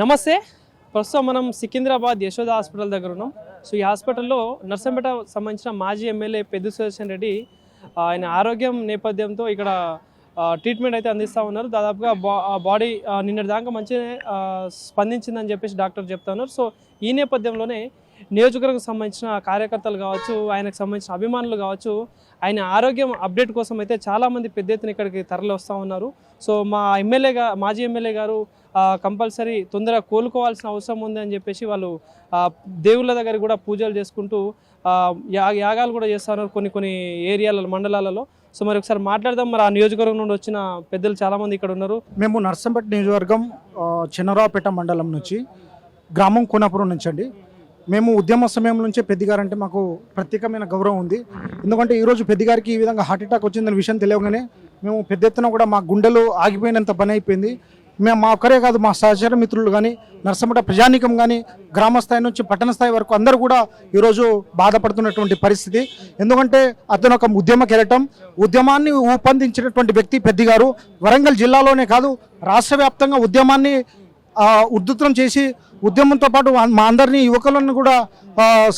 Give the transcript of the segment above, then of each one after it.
నమస్తే. ప్రస్తుతం మనం సికింద్రాబాద్ యశోద హాస్పిటల్ దగ్గర ఉన్నాం. సో ఈ హాస్పిటల్లో నర్సంపేట సంబంధించిన మాజీ ఎమ్మెల్యే పెద్ది సుదర్శన్ రెడ్డి ఆయన ఆరోగ్యం నేపథ్యంతో ఇక్కడ ట్రీట్మెంట్ అయితే అందిస్తూ ఉన్నారు. దాదాపుగా బాడీ నిన్నటి దాకా మంచిగా స్పందించిందని చెప్పేసి డాక్టర్ చెప్తా ఉన్నారు. సో ఈ నేపథ్యంలోనే నియోజకవర్గం సంబంధించిన కార్యకర్తలు కావచ్చు, ఆయనకు సంబంధించిన అభిమానులు కావచ్చు, ఆయన ఆరోగ్యం అప్డేట్ కోసం అయితే చాలామంది పెద్ద ఎత్తున ఇక్కడికి తరలి వస్తూ ఉన్నారు. సో మా మాజీ ఎమ్మెల్యే గారు కంపల్సరీ తొందరగా కోలుకోవాల్సిన అవసరం ఉంది అని చెప్పేసి వాళ్ళు దేవుళ్ళ దగ్గర కూడా పూజలు చేసుకుంటూ యాగాలు కూడా చేస్తున్నారు కొన్ని ఏరియాలలో, మండలాలలో. సో మరి ఒకసారి మాట్లాడదాం. మరి ఆ నియోజకవర్గం నుండి వచ్చిన పెద్దలు చాలామంది ఇక్కడ ఉన్నారు. మేము నర్సంపేట నియోజకవర్గం చిన్నరావుపేట మండలం నుంచి, గ్రామం కోనాపురం నుంచి అండి. మేము ఉద్యమ సమయం నుంచే పెద్దిగారంటే మాకు ప్రత్యేకమైన గౌరవం ఉంది. ఎందుకంటే ఈరోజు పెద్దిగారికి ఈ విధంగా హార్ట్ అటాక్ వచ్చిందనే విషయం తెలియగానే మేము పెద్ద ఎత్తున కూడా మా గుండెలు ఆగిపోయినంత పని అయిపోయింది. మేము మా ఒక్కరే కాదు, మా సహచర మిత్రులు కానీ, నర్సంపేట ప్రజానీకం కానీ, గ్రామ స్థాయి నుంచి పట్టణ స్థాయి వరకు అందరూ కూడా ఈరోజు బాధపడుతున్నటువంటి పరిస్థితి. ఎందుకంటే అతను ఒక ఉద్యమ కెరటం, ఉద్యమాన్ని ఊపందించినటువంటి వ్యక్తి పెద్దిగారు. వరంగల్ జిల్లాలోనే కాదు, రాష్ట్ర వ్యాప్తంగా ఉద్యమాన్ని ఉద్ధృతం చేసి ఉద్యమంతో పాటు మా అందరినీ యువకులను కూడా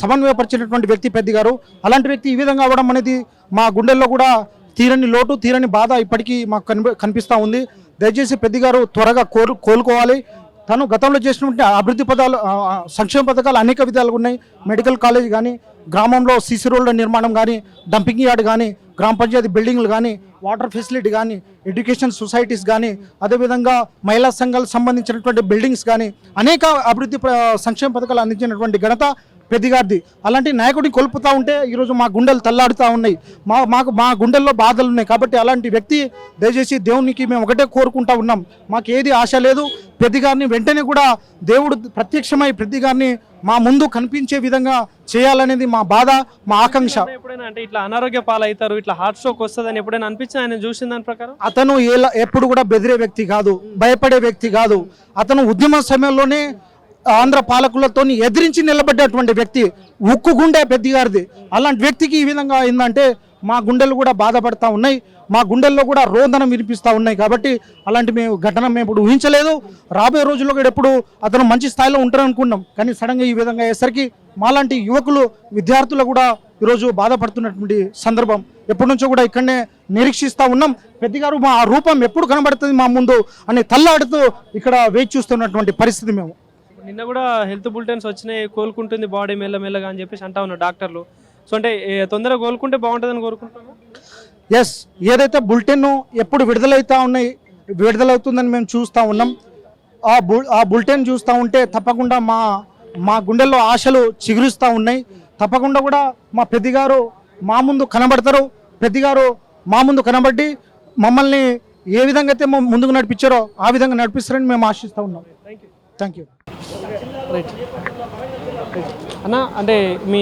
సమన్వయపరిచినటువంటి వ్యక్తి పెద్దిగారు. అలాంటి వ్యక్తి ఈ విధంగా అవ్వడం అనేది మా గుండెల్లో కూడా తీరని లోటు, తీరని బాధ ఇప్పటికీ మాకు కనిపిస్తూ ఉంది. దయచేసి పెద్దిగారు త్వరగా కోలుకోవాలి. తను గతంలో చేసినటువంటి అభివృద్ధి సంక్షేమ పథకాలు అనేక విధాలుగా ఉన్నాయి. మెడికల్ కాలేజ్ కానీ, గ్రామంలో సీసీ రోడ్ల నిర్మాణం కానీ, డంపింగ్ యార్డ్ కానీ, గ్రామ పంచాయతీ బిల్డింగ్లు కానీ, వాటర్ ఫెసిలిటీ కానీ, ఎడ్యుకేషన్ సొసైటీస్ కానీ, అదేవిధంగా మహిళా సంఘాలకు సంబంధించినటువంటి బిల్డింగ్స్ కానీ, అనేక అభివృద్ధి సంక్షేమ పథకాలు అందించినటువంటి ఘనత పెద్దిగారిది. అలాంటి నాయకుడిని కోల్పుతూ ఉంటే ఈరోజు మా గుండెలు తల్లాడుతూ ఉన్నాయి. మా గుండెల్లో బాధలు ఉన్నాయి. కాబట్టి అలాంటి వ్యక్తి దయచేసి దేవునికి మేము ఒకటే కోరుకుంటా ఉన్నాం. మాకు ఏది ఆశ లేదు. పెద్దిగారిని వెంటనే కూడా దేవుడు ప్రత్యక్షమై పెద్దిగారిని మా ముందు కనిపించే విధంగా చేయాలనేది మా బాధ, మా ఆకాంక్ష. ఎప్పుడైనా అంటే ఇట్లా అనారోగ్య పాలవుతారు, ఇట్లా హార్ట్ స్ట్రోక్ వస్తుందని ఎప్పుడైనా అనిపించింది ఆయన చూసిన దాని ప్రకారం? అతను ఎప్పుడు కూడా బెదిరే వ్యక్తి కాదు, భయపడే వ్యక్తి కాదు. అతను ఉద్యమ సమయంలోనే ఆంధ్ర పాలకులతో ఎదిరించి నిలబడ్డటువంటి వ్యక్తి, ఉక్కు గుండె పెద్దిగారిది. అలాంటి వ్యక్తికి ఈ విధంగా అయిందంటే మా గుండెలు కూడా బాధపడతా ఉన్నాయి, మా గుండెల్లో కూడా రోదనం వినిపిస్తూ ఉన్నాయి. కాబట్టి అలాంటి ఘటన మేము ఇప్పుడు ఊహించలేదు. రాబోయే రోజుల్లో కూడా ఎప్పుడు అతను మంచి స్థాయిలో ఉంటారనుకున్నాం. కానీ సడన్గా ఈ విధంగా అయ్యేసరికి మాలాంటి యువకులు, విద్యార్థులు కూడా ఈరోజు బాధపడుతున్నటువంటి సందర్భం. ఎప్పటి నుంచో కూడా ఇక్కడనే నిరీక్షిస్తూ ఉన్నాం. పెద్దిగారు మా రూపం ఎప్పుడు కనబడుతుంది మా ముందు అని తల్లాడుతూ ఇక్కడ వేచి చూస్తున్నటువంటి పరిస్థితి. మేము నిన్న కూడా హెల్త్ బులెటిన్స్ వచ్చినాయి, కోలుకుంటుంది బాడీ మెల్లమెల్లగా అని చెప్పేసి అంటా ఉన్నారు డాక్టర్లు. సో అంటే తొందరగా కోలుకుంటే బాగుంటుందని కోరుకుంటున్నాను. ఎస్, ఏదైతే బులెటిన్ ఎప్పుడు విడుదలవుతుందని మేము చూస్తూ ఉన్నాం. ఆ బులెటిన్ చూస్తూ ఉంటే తప్పకుండా మా గుండెల్లో ఆశలు చిగురుస్తూ ఉన్నాయి. తప్పకుండా కూడా మా పెద్దిగారు మా ముందు కనబడతారు. పెద్దిగారు మా ముందు కనబడి మమ్మల్ని ఏ విధంగా అయితే ముందుకు నడిపించారో ఆ విధంగా నడిపిస్తారని మేము ఆశిస్తూ ఉన్నాం. Thank you. రైట్ అన్న, అంటే మీ